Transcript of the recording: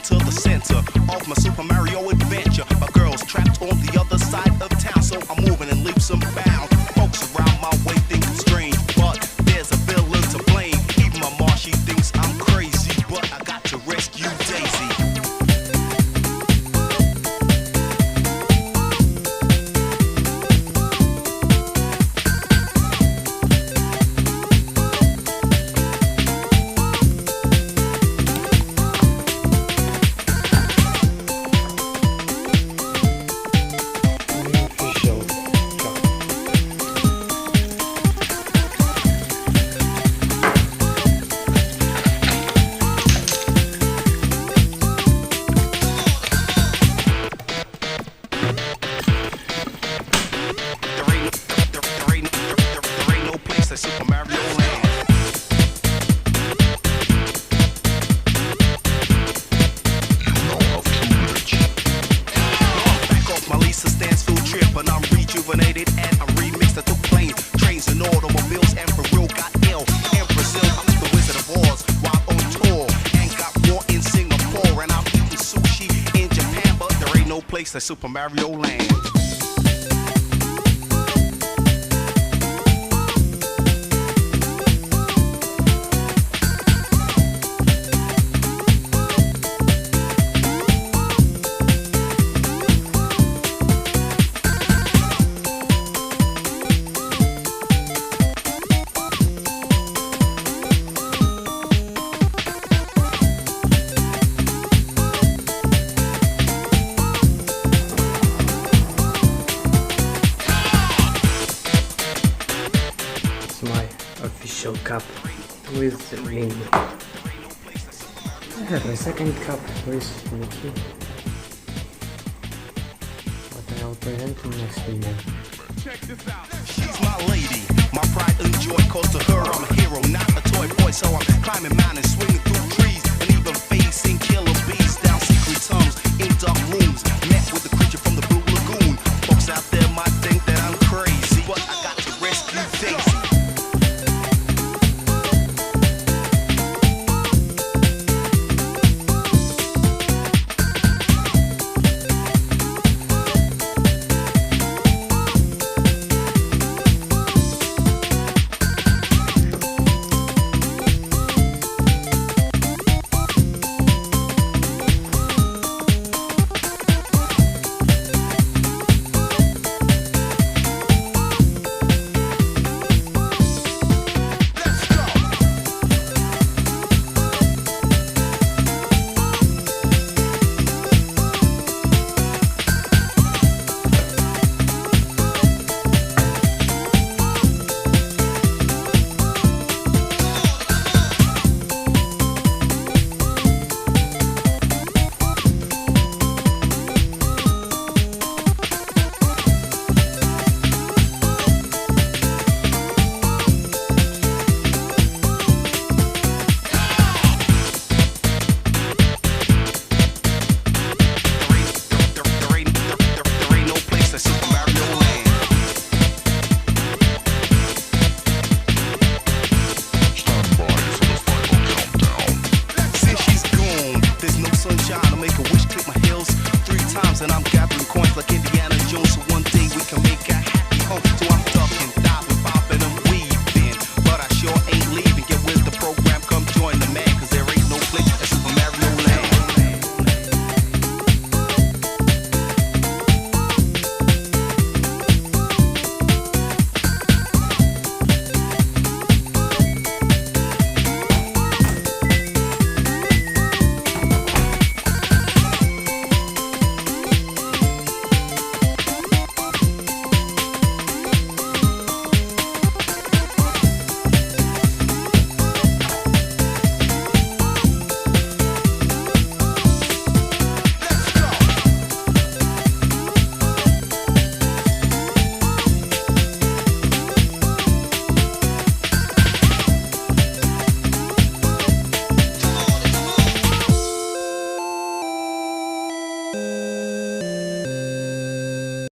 to the center of my Super Mario adventure. My girl's trapped on the other side of town, so I'm moving in leaps and bounds. Folks around my way think it's strange, but there's a villain to blame. Even my mom, she thinks I'm crazy, but I got to rescue Daisy. Super Mario Land. Back off my Lisa Stansfield trip, and I'm rejuvenated and I'm remixed. I took planes, trains, and automobiles, and for real got ill. In Brazil, I'm the Wizard of Oz while on tour, and got war in Singapore, and I'm eating sushi in Japan, but there ain't no place like Super Mario Land. My official cup with Ling. I have a second cup with Nikki, what I'll present in next video. She's my lady, my pride and joy, cause to her I'm a hero, not a toy boy. So I'm climbing mountains, swinging through trees, and even facing killer bees down secret tunnels in dark rooms. Met with the creature from the Blue Lagoon. Folks out there might think that I'm crazy, but I got to rescue Daisy. And I'm gathering coins like Indiana Jones, so one day we can make a happy home. So I'm ducking, diving, bopping, and weaving, but I sure ain't leaving. Get with the program, come join the man, cause there ain't no place like Super Mario Land.